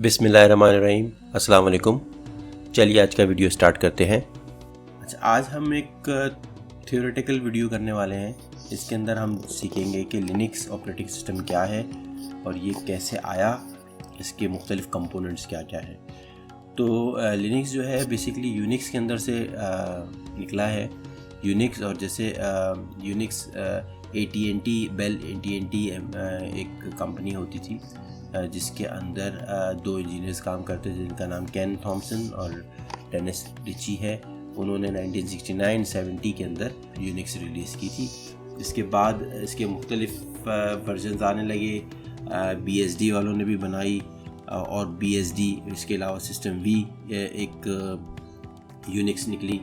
बिस्मिल्लाहिर्रहमानिर्रहीम, अस्सलाम वालेकुम। चलिए आज का वीडियो स्टार्ट करते हैं। अच्छा, आज हम एक थ्योरेटिकल वीडियो करने वाले हैं। इसके अंदर हम सीखेंगे कि लिनक्स ऑपरेटिंग सिस्टम क्या है और ये कैसे आया, इसके मुख्तलिफ कंपोनेंट्स क्या क्या हैं। तो लिनक्स जो है बेसिकली यूनिक्स के अंदर से निकला है। यूनिक्स और जैसे यूनिक्स AT&T बेल AT&T एक कंपनी होती थी जिसके अंदर दो इंजीनियर्स काम करते थे जिनका नाम केन थॉमसन और डेनिस रिची है। उन्होंने 1969-70 के अंदर यूनिक्स रिलीज़ की थी। इसके बाद इसके मुख्तलिफ वर्जन्स आने लगे। BSD वालों ने भी बनाई और BSD, इसके अलावा सिस्टम V एक यूनिक्स निकली।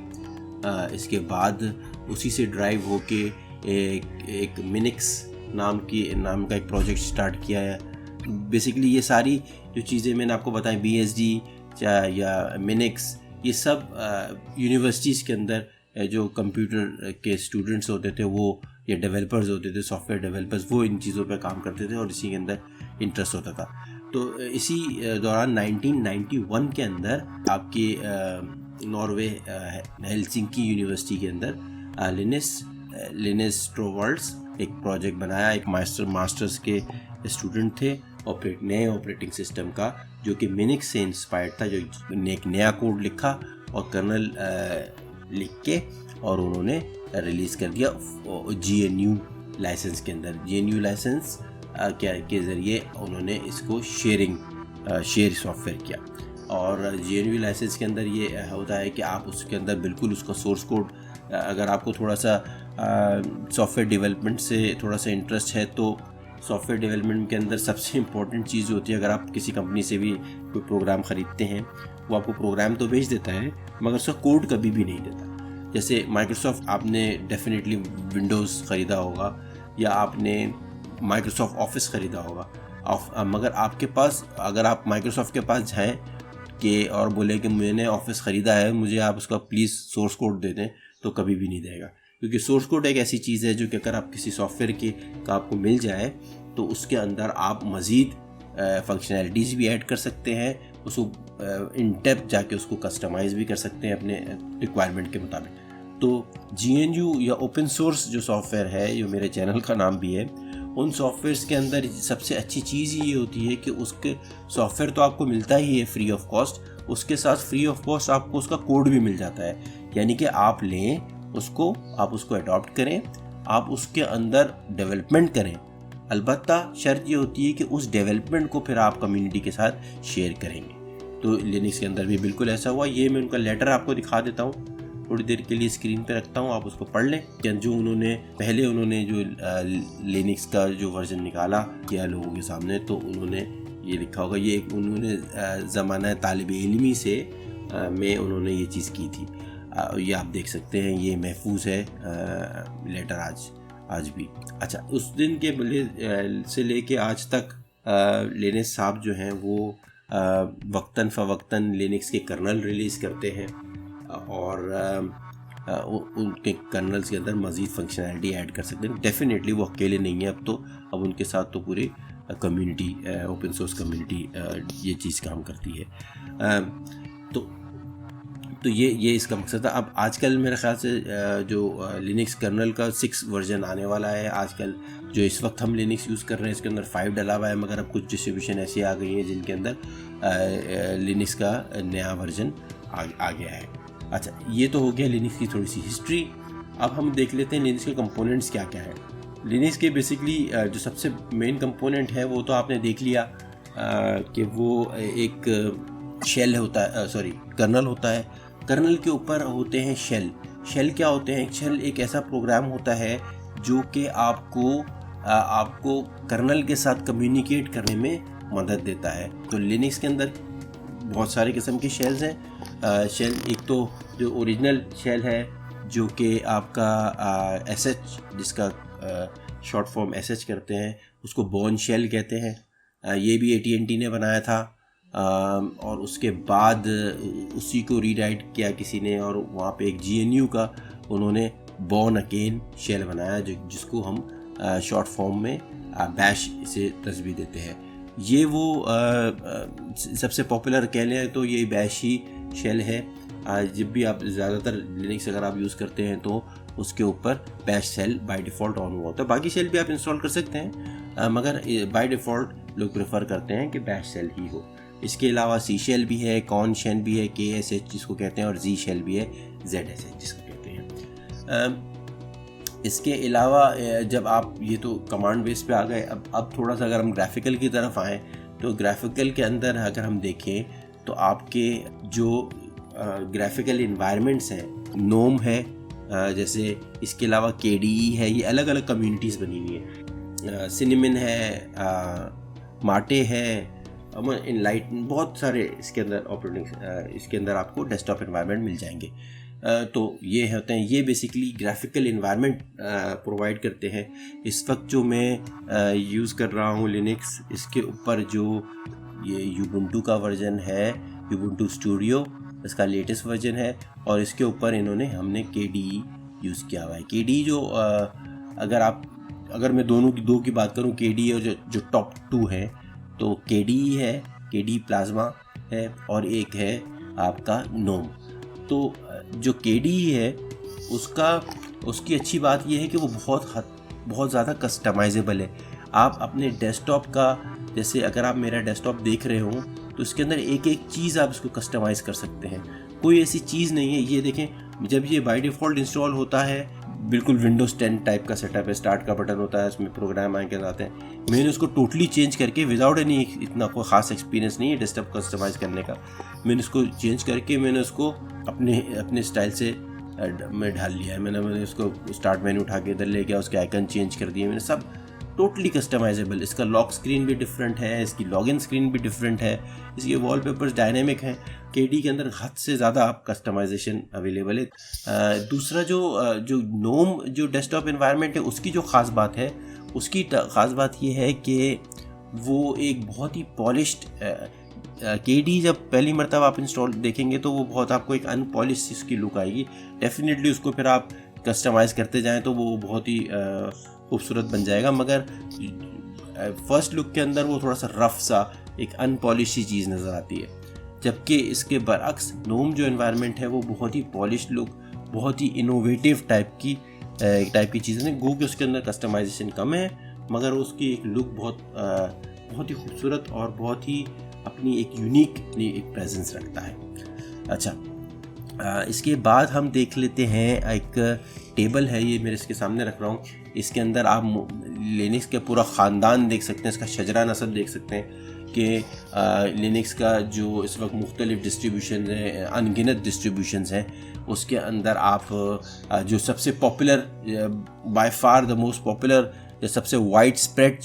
इसके बाद उसी से ड्राइव होके एक मिनिक्स नाम का एक प्रोजेक्ट स्टार्ट किया है। बेसिकली ये सारी जो चीज़ें मैंने आपको बताई, BSD या मिनिक्स, ये सब यूनिवर्सिटीज़ के अंदर जो कंप्यूटर के स्टूडेंट्स होते थे वो या डेवलपर्स होते थे, सॉफ्टवेयर डेवलपर्स, वो इन चीज़ों पर काम करते थे और इसी के अंदर इंटरेस्ट होता था। तो इसी दौरान 1991 के अंदर आपकी नॉर्वे हेलसिंकी यूनिवर्सिटी के अंदर लिनस टोरवाल्ड्स एक प्रोजेक्ट बनाया। एक मास्टर्स के स्टूडेंट थे नए ऑपरेटिंग सिस्टम का, जो कि मिनिक्स से इंस्पायर्ड था, जो एक नया कोड लिखा और कर्नल लिख के और उन्होंने रिलीज़ कर दिया GNU लाइसेंस के अंदर। GNU लाइसेंस के ज़रिए उन्होंने इसको शेयर सॉफ्टवेयर किया। और GNU लाइसेंस के अंदर ये होता है कि आप उसके अंदर बिल्कुल उसका सोर्स कोड, अगर आपको थोड़ा सा सॉफ्टवेयर डेवलपमेंट से थोड़ा सा इंटरेस्ट है तो सॉफ्टवेयर डेवलपमेंट के अंदर सबसे इम्पोर्टेंट चीज़ होती है, अगर आप किसी कंपनी से भी कोई प्रोग्राम ख़रीदते हैं, वो आपको प्रोग्राम तो भेज देता है मगर उसका कोड कभी भी नहीं देता। जैसे माइक्रोसॉफ्ट, आपने डेफिनेटली विंडोज़ ख़रीदा होगा या आपने माइक्रोसॉफ्ट ऑफिस ख़रीदा होगा, मगर आपके पास, अगर आप माइक्रोसॉफ्ट के पास जाएँ कि और बोले कि मैंने ऑफिस ख़रीदा है, मुझे आप उसका प्लीज़ सोर्स कोड दे दें, तो कभी भी नहीं देगा। क्योंकि सोर्स कोड एक ऐसी चीज़ है जो कि अगर आप किसी सॉफ्टवेयर का आपको मिल जाए तो उसके अंदर आप मज़ीद फंक्शनैलिटीज़ भी ऐड कर सकते हैं, उसको इन डेप्थ जाके उसको कस्टमाइज़ भी कर सकते हैं अपने रिक्वायरमेंट के मुताबिक। तो GNU या ओपन सोर्स जो सॉफ्टवेयर है, जो मेरे चैनल का नाम भी है, उन सॉफ्टवेयर्स के अंदर सबसे अच्छी चीज़ ये होती है कि उसके सॉफ्टवेयर तो आपको मिलता ही है फ्री ऑफ कॉस्ट, उसके साथ फ्री ऑफ कॉस्ट आपको उसका कोड भी मिल जाता है। यानी कि आप लें उसको, आप उसको अडॉप्ट करें, आप उसके अंदर डेवलपमेंट करें। अलबत्ता शर्त ये होती है कि उस डेवलपमेंट को फिर आप कम्युनिटी के साथ शेयर करेंगे। तो लिनक्स के अंदर भी बिल्कुल ऐसा हुआ। ये मैं उनका लेटर आपको दिखा देता हूँ, थोड़ी देर के लिए स्क्रीन पे रखता हूँ, आप उसको पढ़ लें। जो उन्होंने जो लिनक्स का जो वर्जन निकाला किया लोगों के सामने, तो उन्होंने ये लिखा होगा, ये उन्होंने ज़माना तालिब इल्मी से में उन्होंने ये चीज़ की थी। ये आप देख सकते हैं, ये महफूज है लेटर आज भी। अच्छा, उस दिन के से लेके आज तक लिनक्स साहब जो हैं वो वक्तन फ़वक्तन लिनक्स के कर्नल रिलीज़ करते हैं और उनके कर्नल्स के अंदर मज़ीद फंक्शनैलिटी ऐड कर सकते हैं। डेफिनेटली वो अकेले नहीं है, अब उनके साथ तो पूरी कम्युनिटी, ओपन सोर्स कम्युनिटी ये चीज़ काम करती है। तो ये इसका मकसद था। अब आजकल मेरे ख़्याल से जो लिनक्स कर्नल का 6 वर्जन आने वाला है। आजकल जो इस वक्त हम लिनक्स यूज़ कर रहे हैं इसके अंदर 5 डला हुआ है, मगर अब कुछ डिस्ट्रीब्यूशन ऐसी आ गई हैं जिनके अंदर लिनक्स का नया वर्जन आ गया है। अच्छा, ये तो हो गया लिनक्स की थोड़ी सी हिस्ट्री। अब हम देख लेते हैं लिनक्स के कंपोनेंट्स क्या क्या है। लिनक्स के बेसिकली जो सबसे मेन कंपोनेंट है वो तो आपने देख लिया कि वो एक शेल होता है, कर्नल होता है। कर्नल के ऊपर होते हैं शेल क्या होते हैं? शेल एक ऐसा प्रोग्राम होता है जो कि आपको कर्नल के साथ कम्युनिकेट करने में मदद देता है। तो लिनक्स के अंदर बहुत सारे किस्म के शेल्स हैं। शेल एक तो जो ओरिजिनल शेल है जो कि आपका SH, जिसका शॉर्ट फॉर्म SH करते हैं, उसको बोर्न शेल कहते हैं। ये भी AT&T ने बनाया था और उसके बाद उसी को रीराइट किया किसी ने और वहाँ पे एक GNU का उन्होंने बोर्न अगेन शेल बनाया, जिसको हम शॉर्ट फॉर्म में बैश से तस्वीर देते हैं। ये वो सबसे पॉपुलर कह लें तो ये बैश ही शेल है। जब भी आप ज़्यादातर लिनक्स अगर आप यूज़ करते हैं तो उसके ऊपर bash shell by default on हुआ होता है। बाकी शेल भी आप इंस्टॉल कर सकते हैं, मगर बाय डिफ़ॉल्ट लोग प्रेफर करते हैं कि बैश शेल ही हो। इसके अलावा सी शेल भी है, कॉर्न शेल भी है, KSH जिसको कहते हैं, और जी शेल भी है, ZSH जिसको कहते हैं। इसके अलावा जब आप ये तो कमांड बेस पे आ गए, अब थोड़ा सा अगर हम ग्राफिकल की तरफ आएँ तो ग्राफिकल के अंदर अगर हम देखें तो आपके जो ग्राफिकल इन्वायरमेंट्स हैं, नोम है, जैसे इसके अलावा KDE है, ये अलग अलग कम्युनिटीज़ बनी हुई हैं। सिनेमन है, माटे है, इनलाइटन, बहुत सारे इसके अंदर इसके अंदर आपको डेस्कटॉप इन्वायरमेंट मिल जाएंगे। तो ये होते हैं, ये बेसिकली ग्राफिकल इन्वायरमेंट प्रोवाइड करते हैं। इस वक्त जो मैं यूज़ कर रहा हूँ लिनक्स, इसके ऊपर जो ये यूबुंटू का वर्जन है, यूबुंटू स्टूडियो, इसका लेटेस्ट वर्जन है, और इसके ऊपर हमने KDE यूज़ किया हुआ है। KDE जो अगर मैं दो की बात करूँ, KDE और जो टॉप 2 है, तो KDE है, KDE प्लाज्मा है, और एक है आपका नोम। तो जो KDE है उसकी अच्छी बात यह है कि वो बहुत ज़्यादा कस्टमाइजेबल है। आप अपने डेस्कटॉप का, जैसे अगर आप मेरा डेस्कटॉप देख रहे हो तो इसके अंदर एक एक चीज़ आप इसको कस्टमाइज़ कर सकते हैं। कोई ऐसी चीज़ नहीं है, ये देखें, जब ये बाय डिफ़ॉल्ट इंस्टॉल होता है, बिल्कुल विंडोज़ 10 टाइप का सेटअप है, स्टार्ट का बटन होता है, उसमें प्रोग्राम आके जाते हैं। मैंने उसको टोटली चेंज करके, विदाउट एनी, इतना कोई ख़ास एक्सपीरियंस नहीं है डेस्कटॉप कस्टमाइज़ करने का, मैंने उसको चेंज करके मैंने उसको अपने स्टाइल से मैं ढाल लिया है। मैंने उसको स्टार्ट मेन्यू उठा के इधर ले गया, उसके आइकन चेंज कर दिए मैंने, सब टोटली कस्टमाइजेबल। इसका लॉक स्क्रीन भी डिफरेंट है, इसकी लॉगिन स्क्रीन भी डिफरेंट है, इसके वॉलपेपर्स डायनेमिक हैं। KDE के अंदर हद से ज़्यादा आप कस्टमाइजेशन अवेलेबल है। दूसरा जो नोम जो डेस्कटॉप इन्वायरमेंट है, उसकी जो ख़ास बात है, उसकी ख़ास बात ये है कि वो एक बहुत ही पॉलिश्ड, KDE जब पहली मरतबा आप इंस्टॉल देखेंगे तो वो बहुत आपको एक अनपॉलिश इसकी लुक आएगी। डेफिनेटली उसको फिर आप कस्टमाइज़ करते जाएं तो वो बहुत ही खूबसूरत बन जाएगा, मगर फर्स्ट लुक के अंदर वो थोड़ा सा रफ सा, एक अनपॉलिश सी चीज़ नज़र आती है। जबकि इसके बरअक्स नोम जो एनवायरनमेंट है वो बहुत ही पॉलिश लुक, बहुत ही इनोवेटिव टाइप की चीज़ें हैं। गो कि उसके अंदर कस्टमाइजेशन कम है, मगर उसकी एक लुक बहुत ही खूबसूरत और बहुत ही अपनी एक यूनिक एक प्रेजेंस रखता है। अच्छा, इसके बाद हम देख लेते हैं, एक टेबल है, ये मेरे इसके सामने रख रहा हूँ। इसके अंदर आप लिनक्स का पूरा ख़ानदान देख सकते हैं, इसका शजरा नसब देख सकते हैं कि लिनक्स का जो इस वक्त मुख्तलिफ डिस्ट्रीब्यूशन है, अनगिनत डिस्ट्रीब्यूशंस हैं, उसके अंदर आप जो सबसे popular, by far the most popular, सबसे वाइड स्प्रेड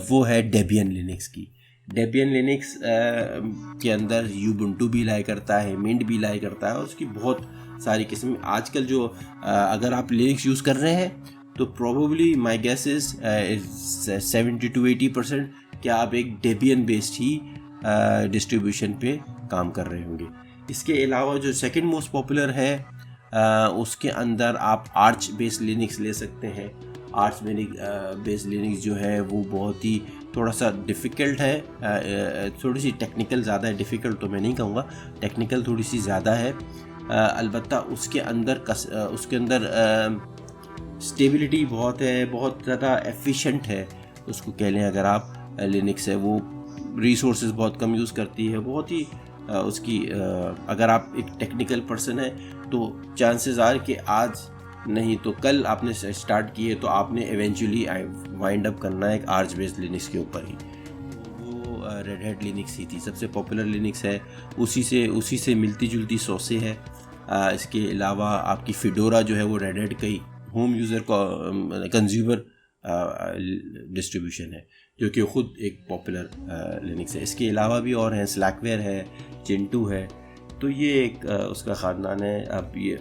वो है डेबियन लिनक्स की। डेबियन लिनक्स के अंदर यूबुंटू भी लाई करता है, मिंट भी लाई करता है, और उसकी बहुत सारी किस्म। आजकल जो अगर आप लिनक्स यूज़ कर रहे हैं तो probably my guess is 70 to 80% क्या आप एक डेबियन बेस्ड ही डिस्ट्रीब्यूशन पे काम कर रहे होंगे। इसके अलावा जो सेकंड मोस्ट पॉपुलर है, उसके अंदर आप आर्च बेस्ड लिनक्स ले सकते हैं। आर्च बेस्ड लिनक्स जो है वो बहुत ही थोड़ा सा डिफ़िकल्ट है, थोड़ी सी टेक्निकल ज़्यादा है। डिफ़िकल्ट तो मैं नहीं कहूँगा, टेक्निकल थोड़ी सी ज़्यादा है। अलबत्ता उसके अंदर स्टेबिलिटी बहुत है, बहुत ज़्यादा एफिशिएंट है उसको कह लें। अगर आप लिनक्स है वो रिसोर्सेज बहुत कम यूज़ करती है, बहुत ही उसकी अगर आप एक टेक्निकल पर्सन है तो चांसेस आर कि आज नहीं तो कल आपने स्टार्ट किए तो आपने इवेंचुअली वाइंड अप करना है एक आर्च बेस्ड लिनक्स के ऊपर ही। वो रेड हैट लिनक्स ही थी, सबसे पॉपुलर लिनक्स है, उसी से मिलती जुलती सॉसे है। इसके अलावा आपकी फिडोरा जो है वो रेड हैट का ही होम यूज़र कंज्यूमर डिस्ट्रीब्यूशन है, जो कि ख़ुद एक पॉपुलर लिनक्स है। इसके अलावा भी और हैं, स्लैकवेयर है, चिंटू है, तो ये एक उसका ख़ानदान है। आप ये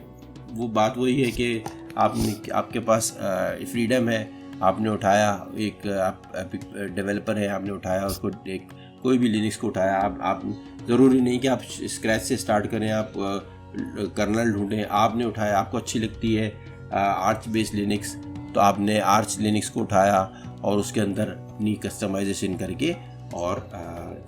वो बात वही है कि आपके पास फ्रीडम है, आपने उठाया, आप डेवलपर है, आपने उठाया उसको, एक कोई भी लिनक्स को उठाया। आप ज़रूरी नहीं कि आप स्क्रैच से स्टार्ट करें, आप कर्नल ढूंढें, आपने उठाया, आपको अच्छी लगती है आर्च बेस्ड लिनक्स, तो आपने आर्च लिनक्स को उठाया और उसके अंदर अपनी कस्टमाइजेशन करके और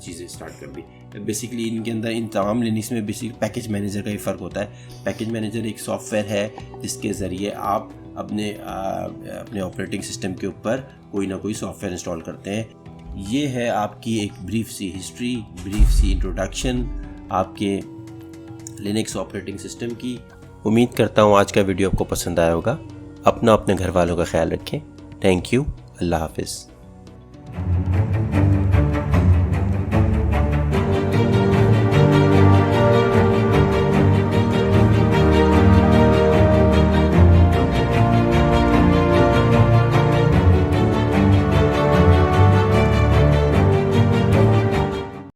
चीज़ें स्टार्ट कर दी। बेसिकली इनके अंदर इन तमाम लिनक्स में बेसिकली पैकेज मैनेजर का ही फ़र्क होता है। पैकेज मैनेजर एक सॉफ्टवेयर है जिसके ज़रिए आप अपने ऑपरेटिंग सिस्टम के ऊपर कोई ना कोई सॉफ्टवेयर इंस्टॉल करते हैं। ये है आपकी एक ब्रीफ सी हिस्ट्री, ब्रीफ सी इंट्रोडक्शन आपके लिनक्स ऑपरेटिंग सिस्टम की। उम्मीद करता हूँ आज का वीडियो आपको पसंद आया होगा। अपने घर वालों का ख्याल रखें। Thank you. अल्लाह हाफिज़।